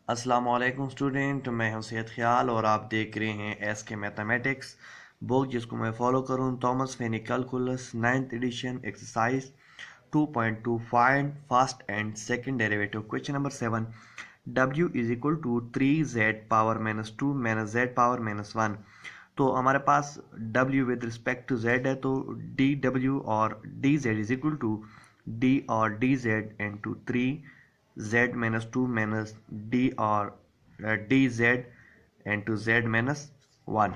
अस्सलाम वालेकुम स्टूडेंट, मैं हूं सैयद ख्याल और आप देख रहे हैं एस के मैथमेटिक्स बुक जिसको मैं फॉलो करूं। Thomas Finney calculus 9th edition exercise 2.2 find first and second derivative. Question number 7, w is equal to 3z power minus 2 minus z power minus 1। तो हमारे पास w with respect to z है, तो dw और dz is equal to d और dz into 3z minus 2 minus d और dz into z minus 1।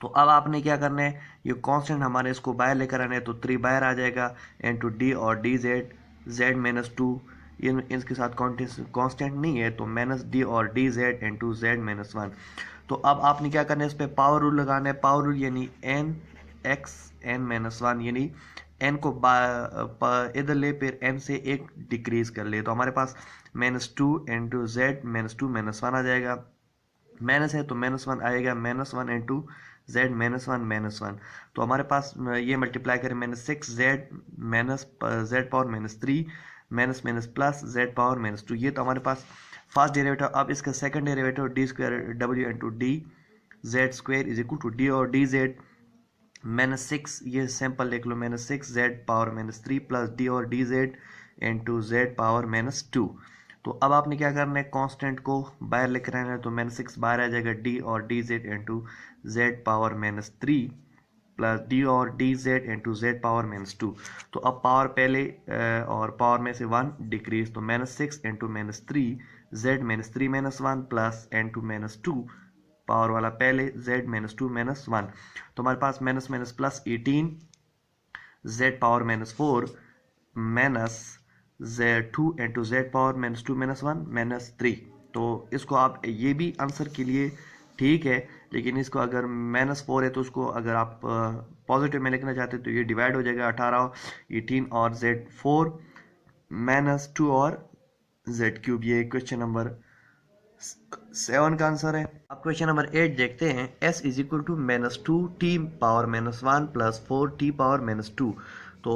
तो अब आपने क्या करना है, ये कांस्टेंट हमारे इसको बाहर लेकर आना है, तो 3 बाहर आ जाएगा इंटू डी और डी जेड जेड माइनस 2। इनके साथ कांस्टेंट नहीं है, तो माइनस डी और D zed into zed minus 1। तो अब आपने क्या करना है, इस पर पावर रूल लगाना है। पावर रूल यानी एन एक्स एन माइनस 1, यानी एन को इधर ले, फिर एन से एक डिक्रीज कर ले, तो हमारे पास minus 2 into zed minus 2 minus 1 आ जाएगा। माइनस है तो माइनस 1 आएगा, minus 1 into zed minus 1 minus 1। तो हमारे पास ये मल्टीप्लाई करें, minus 6 zed minus zed power minus 3 minus minus plus zed power minus 2। ये तो हमारे पास फर्स्ट डेरिवेटिव। अब इसका second derivative D square W into D zed square is equal to D और डी जेड माइनस 6, ये simple लिख लो, minus 6 zed power minus 3 plus D और D zed into zed power minus 2। तो अब आपने क्या करना है, कांस्टेंट को बाहर लेकर आना है, तो माइनस 6 बाहर आ जाएगा, डी और D zed into zed power minus 3 plus D और D zed into zed power minus 2। तो अब पावर पहले और पावर में से 1 डिक्रीज, तो minus 6 into minus 3 zed minus 3 minus 1 plus into minus 2 power वाला पहले जेड माइनस 2 माइनस 1। तो हमारे पास minus minus plus 18 zed power minus 4 minus z2 into zed power minus 2 minus 1 minus 3। तो इसको आप ये भी आंसर के लिए ठीक है, लेकिन इसको अगर माइनस 4 है तो उसको अगर आप पॉजिटिव में लिखना चाहते हैं तो ये डिवाइड हो जाएगा, 18 18 और z4 माइनस 2 और z3। ये क्वेश्चन नंबर 7 का आंसर है। अब क्वेश्चन नंबर 8 देखते हैं। s is equal to minus 2 t power minus 1 plus 4 t power minus 2। तो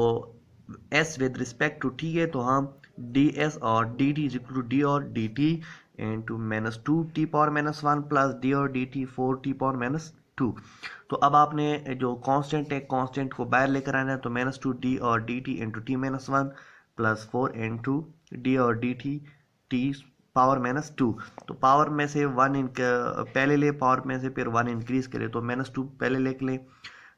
s with respect to t है, तो हम ds और dt is equal to d और dt into minus 2 t power minus 1 plus d और dt 4 t power minus 2। तो अब आपने जो कांस्टेंट है, कांस्टेंट को बाहर लेकर आना है, तो माइनस 2 d और dt into T minus 1 plus 4 into D और dt t पावर माइनस 2। तो पावर में से 1 पहले ले, पावर में से फिर 1 इंक्रीज करे, तो माइनस 2 पहले लिख ले,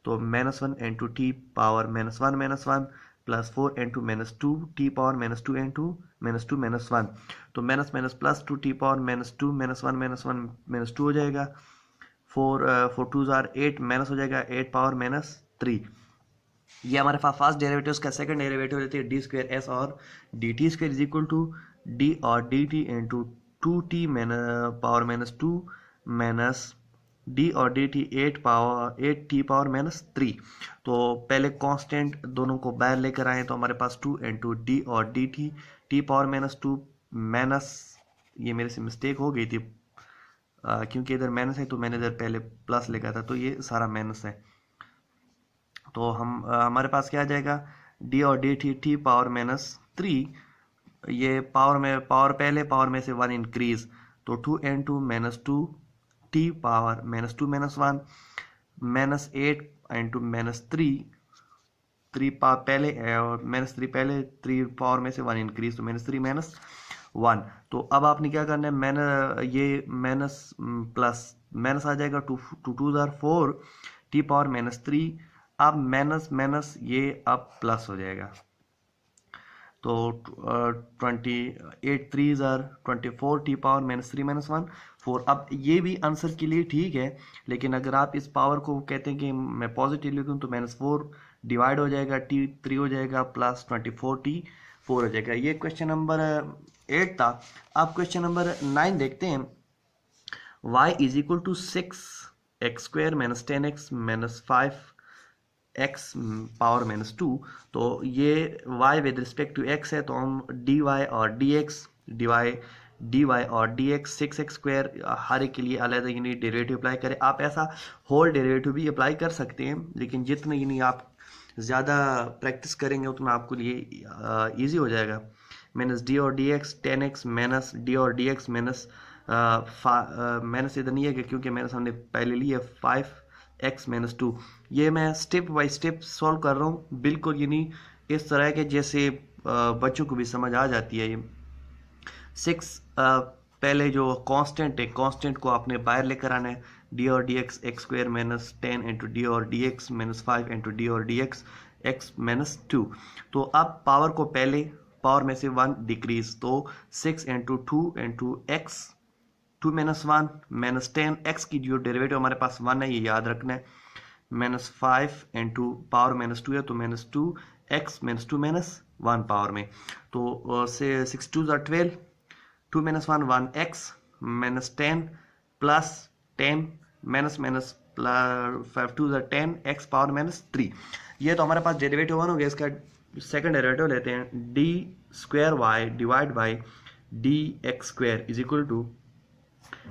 तो minus 1 into T power minus 1 minus 1 plus 4 into minus 2 t power minus 2 into minus 2 minus 1। तो minus minus plus 2 t power minus 2 minus 1 minus 1 minus 2 हो जाएगा। 4 2 जार 8 माइनस हो जाएगा 8 पावर माइनस 3। ये हमारे पास फर्स्ट डेरिवेटिव का सेकंड डेरिवेटिव लेते हैं, डी स्क्वायर एस और D T square is equal to D और D T into 2t power minus 2 minus D और D T 8t power minus 3। तो पहले कांस्टेंट दोनों को बाहर लेकर आए, तो हमारे पास 2 इंटू डी और D T T power minus 2 minus, ये मेरे से मिस्टेक हो गई थी क्योंकि इधर माइनस है तो मैंने इधर पहले प्लस लिखा था, तो ये सारा माइनस है। तो हमारे पास क्या आ जाएगा, डी और D T T power minus 3, ये पावर पहले पावर में से 1 इंक्रीज, तो 2 into minus 2 t power minus 2 minus 1 minus 8 into minus 3 power पहले और माइनस 3 पहले, 3 पावर में से 1 इंक्रीज, तो माइनस 3 माइनस 1। तो अब आपने क्या करना है, ये माइनस प्लस माइनस आ जाएगा, 2 जार 4 टी पावर माइनस 3। अब माइनस माइनस ये अब प्लस हो जाएगा, तो 28 3 jar 24 T power minus 3 minus 1 4। अब ये भी आंसर के लिए ठीक है, लेकिन अगर आप इस पावर को कहते हैं कि मैं पॉजिटिव लिखूँ, तो माइनस 4 डिवाइड हो जाएगा, टी 3 हो जाएगा प्लस 24 टी 4 हो जाएगा। ये क्वेश्चन नंबर 8 था। अब क्वेश्चन नंबर 9 देखते हैं। y is equal to 6x square minus 10x minus 5 x power minus 2। तो ये y with respect to x है, तो हम dy और dy और dx 6x स्क्वायर हर एक के लिए अलग यानी डेरिवेटिव अप्लाई करें। आप ऐसा होल डेरिवेटिव भी अप्लाई कर सकते हैं, लेकिन जितने यानी आप ज़्यादा प्रैक्टिस करेंगे उतना आपको लिए ईजी हो जाएगा। माइनस डी और D x, 10x minus D और डी एक्स माइनस माइनस इधर नहीं है क्योंकि माइनस हमने पहले लिया 5x माइनस 2। ये मैं स्टेप बाय स्टेप सॉल्व कर रहा हूँ, बिल्कुल ये नहीं इस तरह के जैसे बच्चों को भी समझ आ जाती है। ये 6 पहले जो कांस्टेंट है, कांस्टेंट को आपने बाहर लेकर आना है, डी और D X X square minus 10 into D और D X minus 5 into D और डी एक्स एक्स माइनस 2। तो अब पावर को पहले पावर में से 1 डिक्रीज, तो 6 into 2 into x 2 minus 1 minus 10, x की जो डेरिवेटिव हमारे पास 1 है ये याद रखना है, माइनस 5 इंटू पावर माइनस 2 है तो minus 2 x minus 2 minus 1 power में, तो से 6 2 12, 2 minus 1 1 x minus 10 plus 10 minus minus 5 2 10 x power minus 3। ये तो हमारे पास डेरिवेटिव 1 हो गया। इसका सेकंड डेरिवेटिव लेते हैं, D square y divide by d x square is equal to,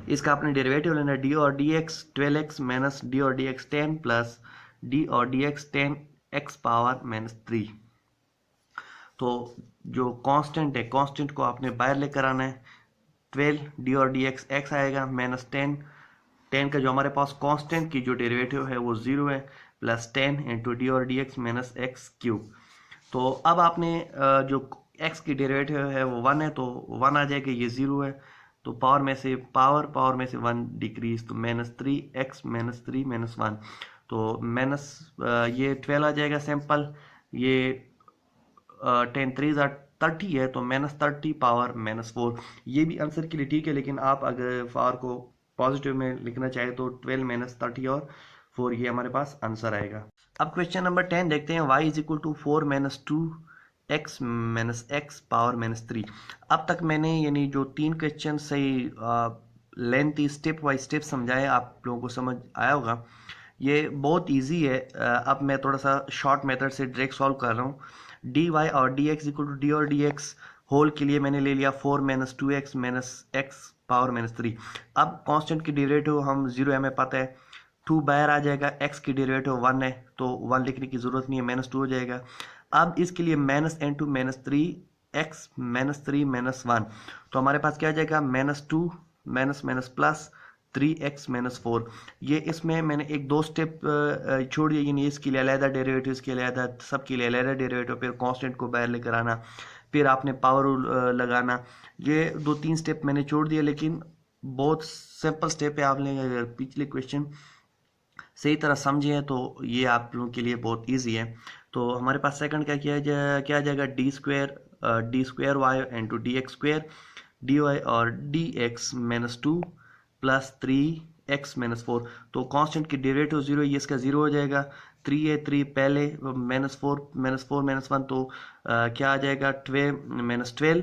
इसका आपने डेरिवेटिव लेना है डी और D x 12x minus D और डी एक्स 10 प्लस डी और D x 10 x power minus 3। तो जो कांस्टेंट है, कांस्टेंट को आपने बाहर लेकर आना है, 12 डी और डी एक्स एक्स आएगा माइनस 10, 10 का जो हमारे पास कांस्टेंट की जो डेरिवेटिव है वो 0 है, प्लस 10 इंटू डी और D X minus x cube. तो अब आपने जो x की डेरिवेटिव है वो 1 है तो 1 आ जाएगा, ये 0 है, तो पावर में से 1 डिक्रीज, तो माइनस 3x माइनस 3 माइनस 1, तो माइनस ये 12 आ जाएगा सिंपल, ये 10 3 30 है तो माइनस 30 पावर माइनस 4। ये भी आंसर के लिए ठीक है, लेकिन आप अगर पावर को पॉजिटिव में लिखना चाहे तो 12 माइनस 30 और 4 ये हमारे पास आंसर आएगा। अब क्वेश्चन नंबर 10 देखते हैं, y is equal to 4 minus 2 x minus x power minus 3। अब तक मैंने यानी जो 3 क्वेश्चन सही लेंथी स्टेप बाय स्टेप समझाए, आप लोगों को समझ आया होगा। ये बहुत इजी है। अब मैं थोड़ा सा शॉर्ट मेथड से डायरेक्ट सॉल्व कर रहा हूँ। डी वाई और D x equal to D और डी एक्स होल के लिए मैंने ले लिया 4 minus 2x minus x power minus 3। अब कांस्टेंट की डेरिवेटिव हम 0 हमें पता है, 2 बाहर आ जाएगा, x की डेरिवेटिव 1 है तो 1 लिखने की जरूरत नहीं है, माइनस 2 हो जाएगा। अब इसके लिए minus into minus 3x minus 3 minus 1, तो हमारे पास क्या आ जाएगा, minus 2 minus minus plus 3x minus 4। ये इसमें मैंने एक दो स्टेप छोड़ दिया, यानी इसके लिए अलहदा डेरिवेटिव, इसके लिए अलहदा, सबके लिए अलहदा डेरिवेटिव, फिर कांस्टेंट को बाहर लेकर आना, फिर आपने पावर रूल लगाना। ये 2-3 स्टेप मैंने छोड़ दिया, लेकिन बहुत सिंपल स्टेप है। आपने अगर पिछले क्वेश्चन सही तरह समझे हैं तो ये आप लोगों के लिए बहुत ईजी है। तो हमारे पास सेकंड क्या आ जाएगा, D square Y into D x square D Y और D X minus 2 plus 3x minus 4। तो कांस्टेंट की डेरिवेटिव 0 ये इसका 0 हो जाएगा, 3 है 3 पहले माइनस 4 माइनस 1, तो क्या आ जाएगा, 12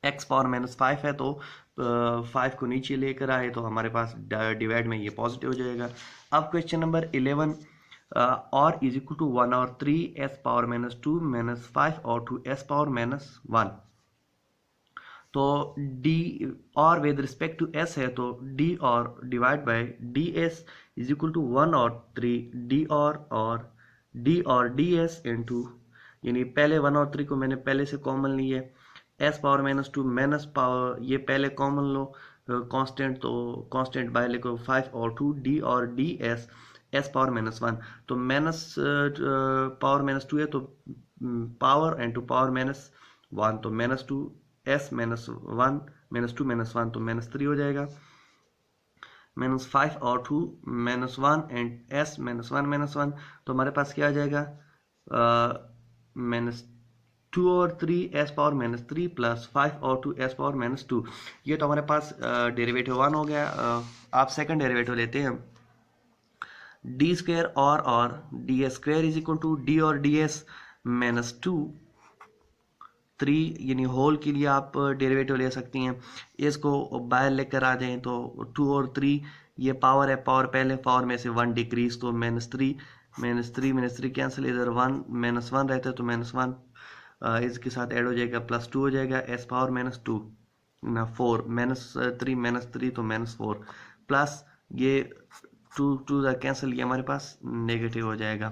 x पावर माइनस 5 है, तो 5 को नीचे लेकर आए तो हमारे पास डिवाइड में ये पॉजिटिव हो जाएगा। अब क्वेश्चन नंबर 11, और इज इक्वल टू 1 और 3 s पावर माइनस 2 माइनस 5 और 2 s पावर माइनस 1। तो d और विद रिस्पेक्ट टू s है तो d और divide by ds is equal to 1 और 3 d और ds इंटू, यानी पहले 1 और 3 को मैंने पहले से कॉमन लिया है, s power minus 2 minus power ये पहले कॉमन लो, कांस्टेंट तो कांस्टेंट बाय लिखो 5 और 2 d और ds s पावर माइनस 1, तो माइनस पावर माइनस 2 है तो पावर इंटू पावर माइनस 1, तो minus 2 s minus 1 minus 2 minus 1 तो माइनस 3 हो जाएगा, माइनस 5 और 2 minus 1 and s minus 1 minus 1, तो हमारे पास क्या आ जाएगा, माइनस 2 और 3 s पावर माइनस 3 प्लस 5 और 2 s पावर माइनस 2। ये तो हमारे पास डेरिवेटिव 1 हो गया। आप सेकंड डेरिवेटिव लेते हैं, डी स्क्वायर और d s square is equal to D और डी एस माइनस 2 3, यानी होल के लिए आप डेरिवेटिव ले सकती हैं, इसको बाहर लेकर आ जाएं तो 2 और 3 ये पावर है, पावर पहले पावर में से 1 डिक्रीज, तो माइनस 3 माइनस 3 माइनस 3 कैंसिल, इधर 1 माइनस 1 रहता है तो माइनस 1 इसके साथ ऐड हो जाएगा, प्लस 2 हो जाएगा, एस पावर माइनस 2 ना 4 माइनस 3 तो माइनस 4 प्लस ये 2 कैंसिल, ये हमारे पास नेगेटिव हो जाएगा,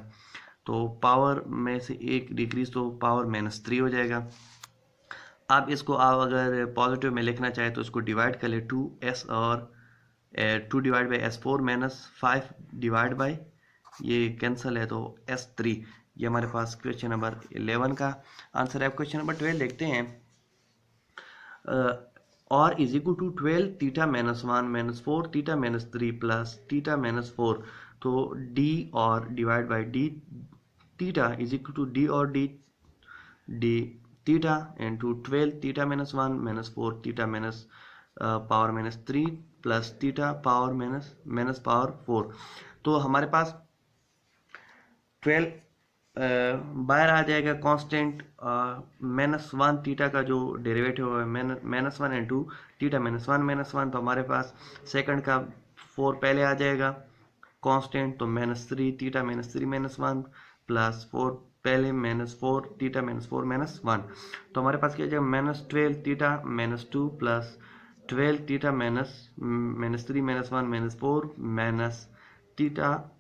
तो पावर में से 1 डिक्रीज तो पावर माइनस 3 हो जाएगा। आप इसको आप अगर पॉजिटिव में लिखना चाहे तो इसको डिवाइड कर ले 2s और 2 divide by S4 minus 5 divide by ये कैंसिल है तो S3। ये हमारे पास क्वेश्चन नंबर 11 का आंसर है। क्वेश्चन नंबर 12 देखते हैं। और is equal to 12 theta minus 1 minus 4 theta minus 3 plus theta minus 4। तो d और divide by d theta is equal to d और d theta into 12 theta minus 1 minus 4 theta minus power minus 3 plus theta power minus power 4। तो हमारे पास 12 बाहर आ जाएगा constant -1 theta का जो derivative है -1 इंटू थीटा -1 तो हमारे पास सेकंड का 4 पहले आ जाएगा कांस्टेंट, तो -3 थीटा -3 प्लस 4 पहले -4 थीटा -4 तो हमारे पास क्या जाएगा -12 theta -2 plus 12 theta -3 -1 -4 theta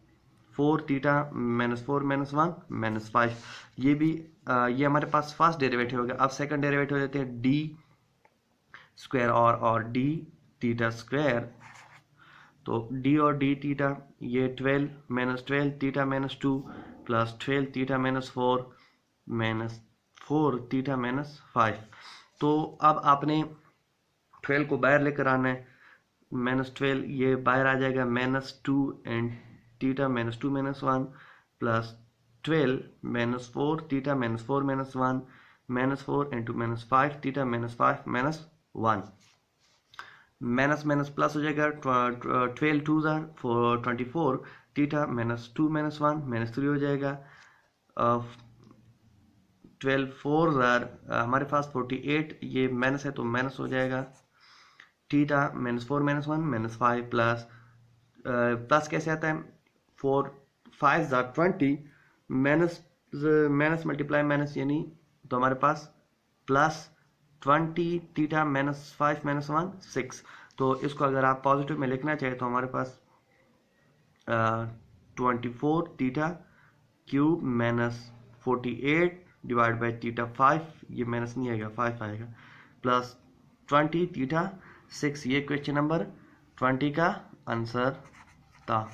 4 theta -4 -1 -5। ये भी ये हमारे पास फर्स्ट डेरिवेटिव हो गया। अब सेकंड डेरिवेटिव लेते हैं डी स्क्वायर और डी थीटा स्क्वायर। तो डी और डी थीटा ये 12 थीटा -2 प्लस 12 थीटा -4 थीटा -5। तो अब आपने 12 को बाहर लेकर आना है। -12 ये बाहर आ जाएगा -2 and theta -2 -1 plus 12 -4 theta -4 -1 -4 into -5 theta -5 -1 minus plus हो जाएगा 12 2 24 थीटा -2 -1 -3 हो जाएगा 12 4 हमारे पास 48 ये माइनस है तो माइनस हो जाएगा थीटा -4 -1 -5 प्लस प्लस कैसे आता है 4 5 20 माइनस मल्टीप्लाई माइनस यानी तो हमारे पास प्लस 20 थीटा -5 -1 6। तो इसको अगर आप पॉजिटिव में लिखना चाहे तो हमारे पास 24 theta cube -48 divide by theta 5, ये माइनस नहीं आएगा 5 आएगा, प्लस 20 थीटा 6। ये क्वेश्चन नंबर 20 का आंसर था।